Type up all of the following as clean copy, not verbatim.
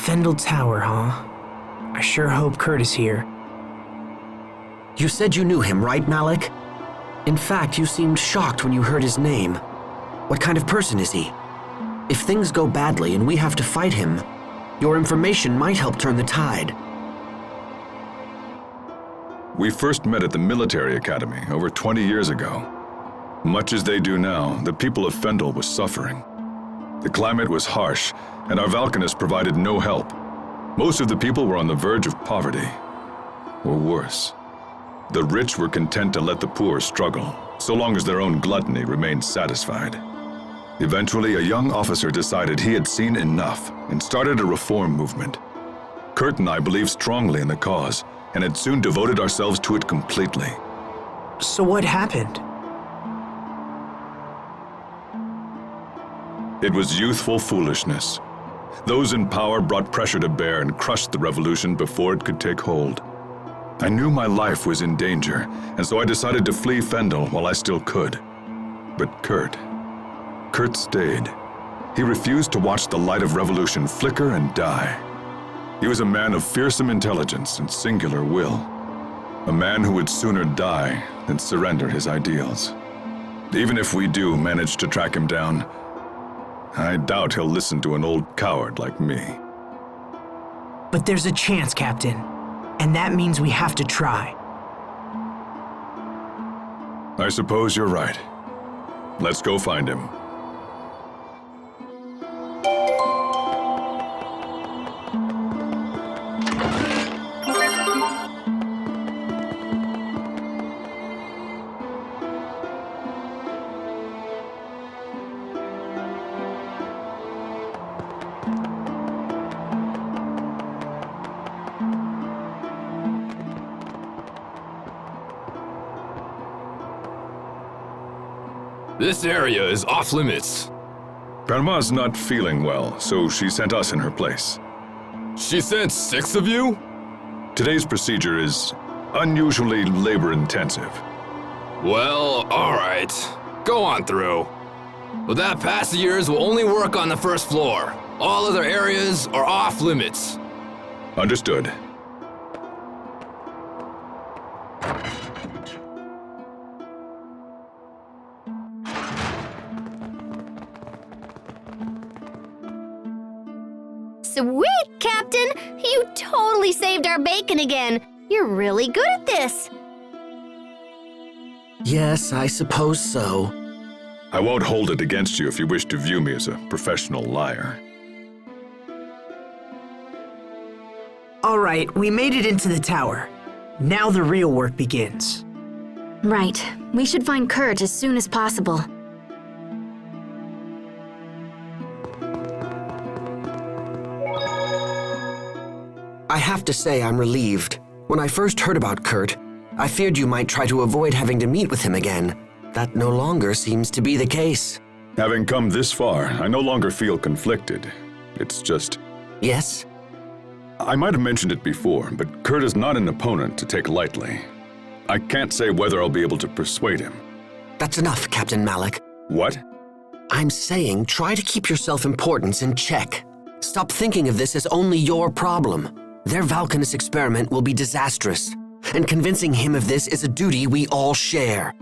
Fendel Tower, huh? I sure hope Kurt is here. You said you knew him, right, Malik? In fact, you seemed shocked when you heard his name. What kind of person is he? If things go badly and we have to fight him, your information might help turn the tide. We first met at the military academy over 20 years ago. Much as they do now, the people of Fendel was suffering. The climate was harsh, and our Valkanist provided no help. Most of the people were on the verge of poverty, or worse. The rich were content to let the poor struggle, so long as their own gluttony remained satisfied. Eventually, a young officer decided he had seen enough and started a reform movement. Kurt and I believed strongly in the cause, and had soon devoted ourselves to it completely. So what happened? It was youthful foolishness. Those in power brought pressure to bear and crushed the revolution before it could take hold. I knew my life was in danger, and so I decided to flee Fendel while I still could. But Kurt stayed. He refused to watch the light of revolution flicker and die. He was a man of fearsome intelligence and singular will. A man who would sooner die than surrender his ideals. Even if we do manage to track him down, I doubt he'll listen to an old coward like me. But there's a chance, Captain. And that means we have to try. I suppose you're right. Let's go find him. This area is off limits. Grandma's not feeling well, so she sent us in her place. She sent 6 of you? Today's procedure is unusually labor-intensive. Well, alright. Go on through. But that pass of yours will only work on the first floor. All other areas are off limits. Understood. Sweet, Captain! You totally saved our bacon again. You're really good at this. Yes, I suppose so. I won't hold it against you if you wish to view me as a professional liar. All right, we made it into the tower. Now the real work begins. Right. We should find Kurt as soon as possible. I have to say I'm relieved. When I first heard about Kurt, I feared you might try to avoid having to meet with him again. That no longer seems to be the case. Having come this far, I no longer feel conflicted. It's just... Yes? I might have mentioned it before, but Kurt is not an opponent to take lightly. I can't say whether I'll be able to persuade him. That's enough, Captain Malik. What? I'm saying try to keep your self-importance in check. Stop thinking of this as only your problem. Their Valkanist experiment will be disastrous, and convincing him of this is a duty we all share.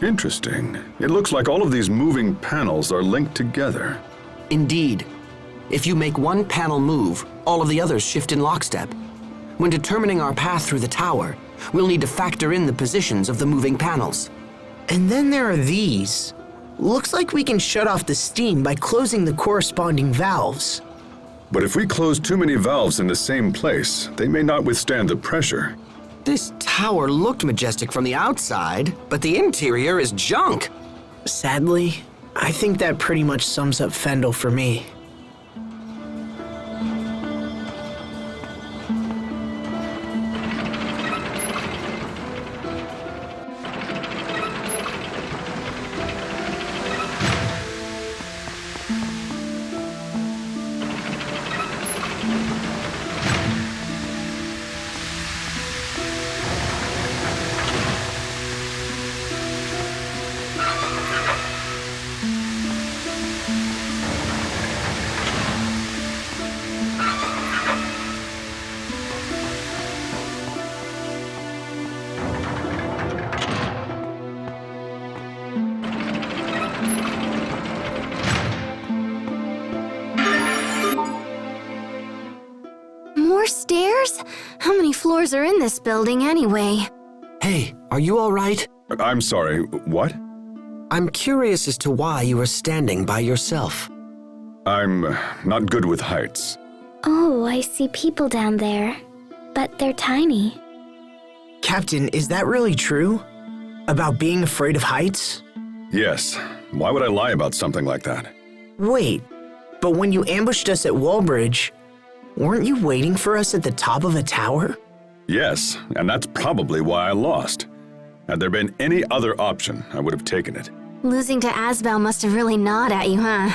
Interesting. It looks like all of these moving panels are linked together. Indeed. If you make one panel move, all of the others shift in lockstep. When determining our path through the tower, we'll need to factor in the positions of the moving panels. And then there are these. Looks like we can shut off the steam by closing the corresponding valves. But if we close too many valves in the same place, they may not withstand the pressure. This tower looked majestic from the outside, but the interior is junk. Sadly, I think that pretty much sums up Fendel for me. More stairs? How many floors are in this building anyway? Hey, are you all right? I'm sorry, what? I'm curious as to why you are standing by yourself. I'm not good with heights. Oh, I see people down there. But they're tiny. Captain, is that really true? About being afraid of heights? Yes. Why would I lie about something like that? Wait, but when you ambushed us at Wallbridge, weren't you waiting for us at the top of a tower? Yes, and that's probably why I lost. Had there been any other option, I would have taken it. Losing to Asbel must have really gnawed at you, huh?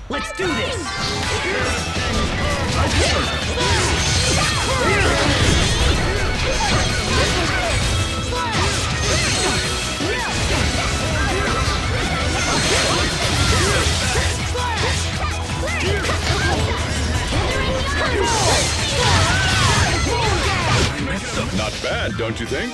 Let's do this! Not bad, don't you think?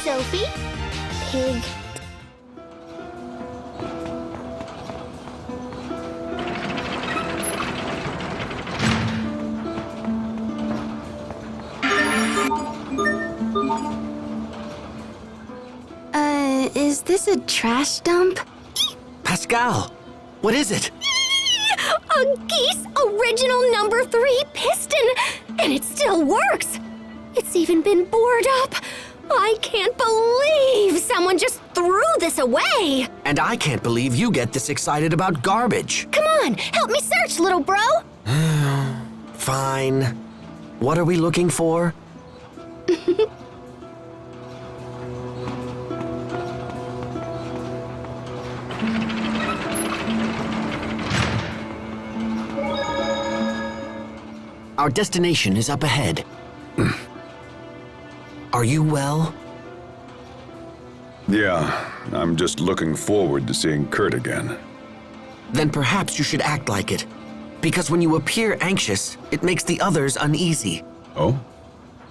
Sophie. Pig. Is this a trash dump? Pascal, what is it? A Geese original number 3 piston! And it still works! It's even been bored up! I can't believe someone just threw this away! And I can't believe you get this excited about garbage. Come on, help me search, little bro! Fine. What are we looking for? Our destination is up ahead. Are you well? Yeah, I'm just looking forward to seeing Kurt again. Then perhaps you should act like it. Because when you appear anxious, it makes the others uneasy. Oh?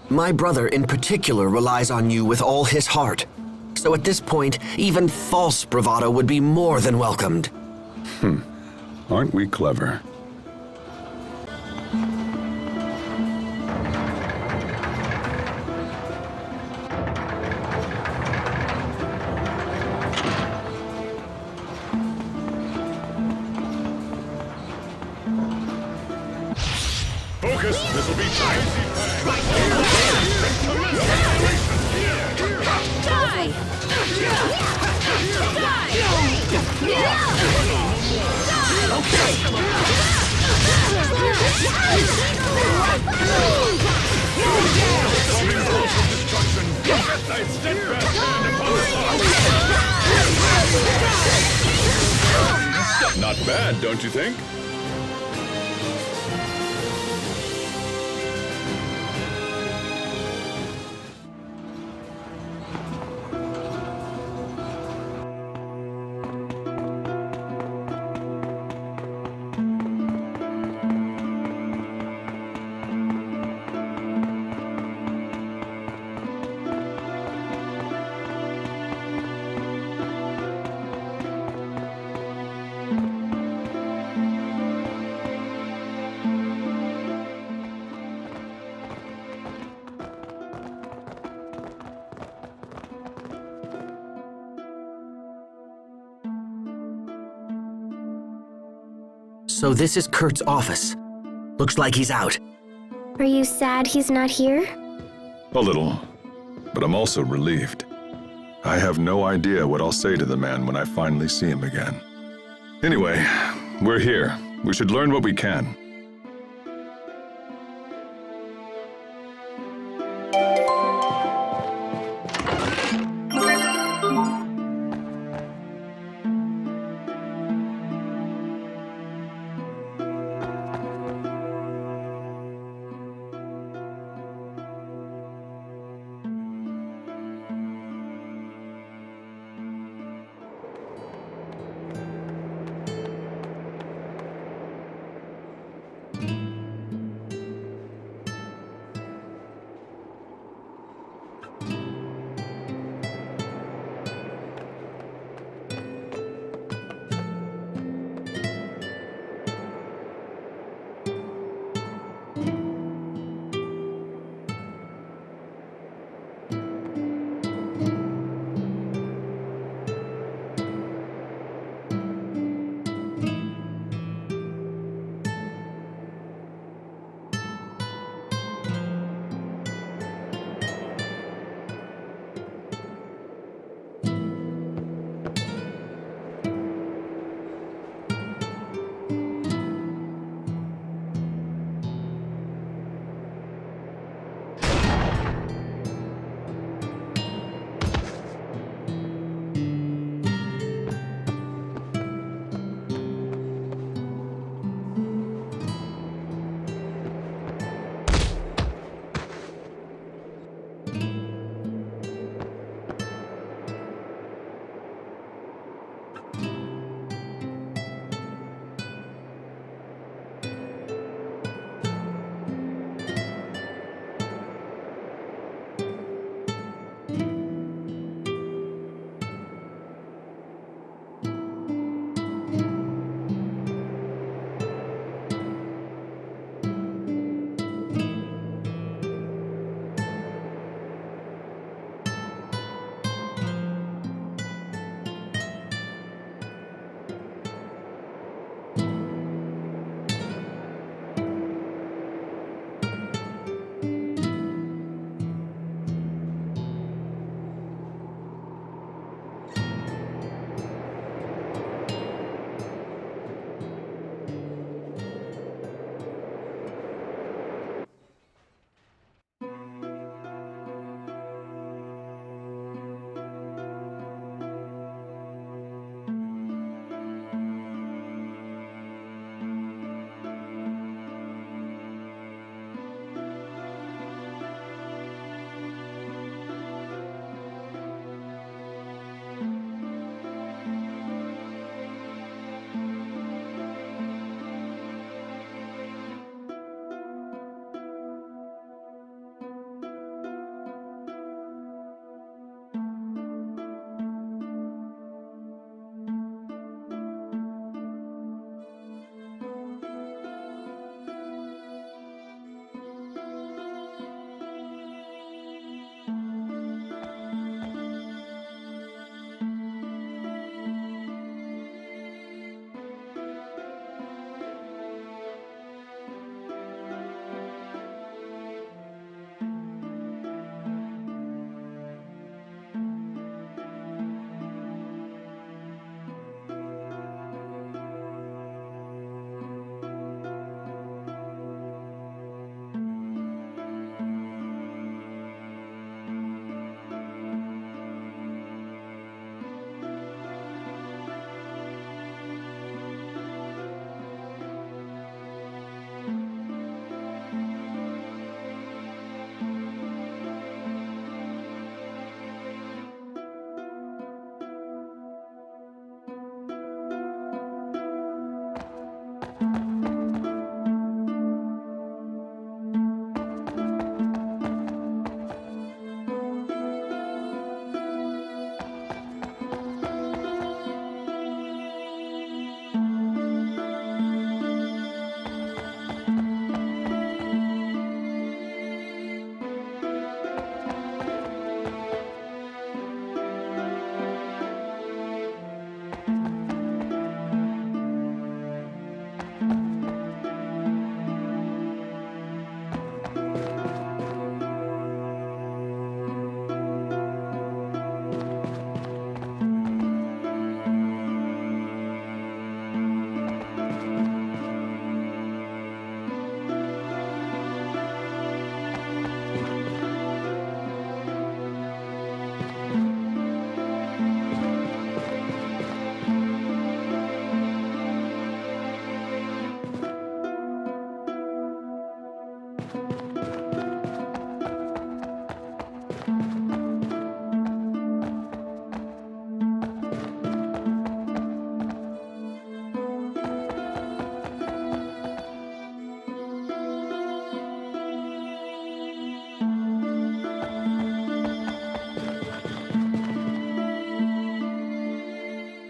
My brother in particular relies on you with all his heart. So at this point, even false bravado would be more than welcomed. Aren't we clever? Focus! This'll be time! Not bad, don't you think? So this is Kurt's office. Looks like he's out. Are you sad he's not here? A little, but I'm also relieved. I have no idea what I'll say to the man when I finally see him again. Anyway, we're here. We should learn what we can.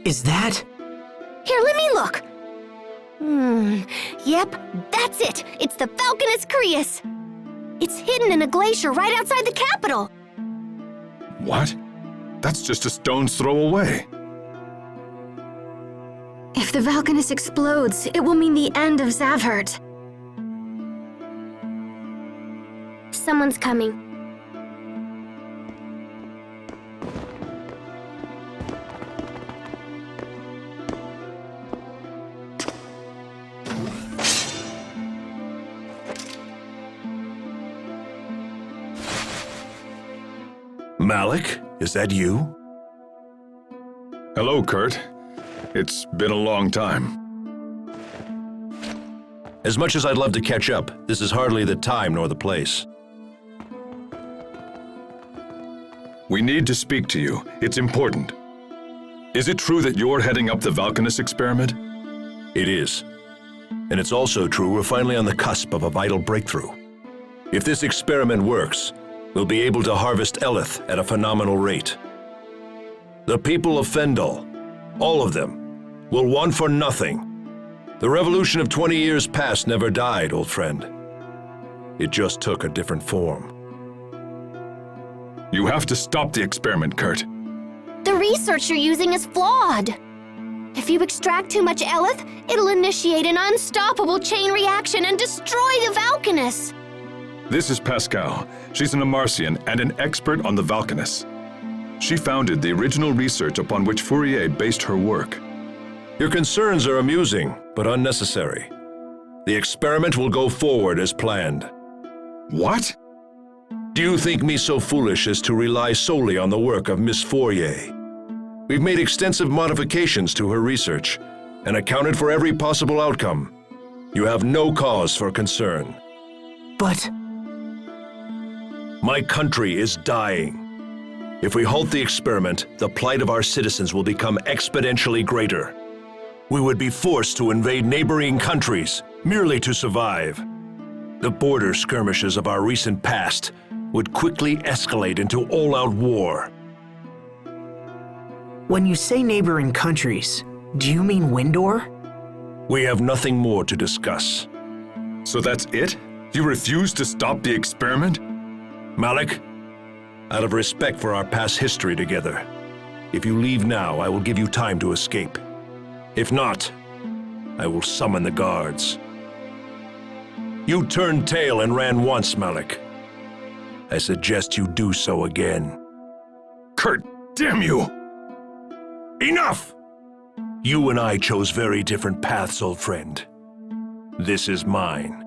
Is that? Here, let me look. Yep, that's it. It's the Falconus Crius. It's hidden in a glacier right outside the capital. What? That's just a stone's throw away. If the Falconus explodes, it will mean the end of Zavhert. Someone's coming. Malik, is that you? Hello, Kurt. It's been a long time. As much as I'd love to catch up, this is hardly the time nor the place. We need to speak to you. It's important. Is it true that you're heading up the Valkanus experiment? It is. And it's also true we're finally on the cusp of a vital breakthrough. If this experiment works, we'll be able to harvest Eleth at a phenomenal rate. The people of Fendel, all of them, will want for nothing. The revolution of 20 years past never died, old friend. It just took a different form. You have to stop the experiment, Kurt. The research you're using is flawed. If you extract too much Eleth, it'll initiate an unstoppable chain reaction and destroy the Valkanus. This is Pascal. She's an Amarcian and an expert on the Valkanus. She founded the original research upon which Fourier based her work. Your concerns are amusing, but unnecessary. The experiment will go forward as planned. What? Do you think me so foolish as to rely solely on the work of Miss Fourier? We've made extensive modifications to her research and accounted for every possible outcome. You have no cause for concern. But my country is dying. If we halt the experiment, the plight of our citizens will become exponentially greater. We would be forced to invade neighboring countries merely to survive. The border skirmishes of our recent past would quickly escalate into all-out war. when you say neighboring countries, do you mean Windor? We have nothing more to discuss. So that's it? You refuse to stop the experiment? Malik, out of respect for our past history together, if you leave now, I will give you time to escape. If not, I will summon the guards. You turned tail and ran once, Malik. I suggest you do so again. Kurt, damn you! Enough! You and I chose very different paths, old friend. This is mine.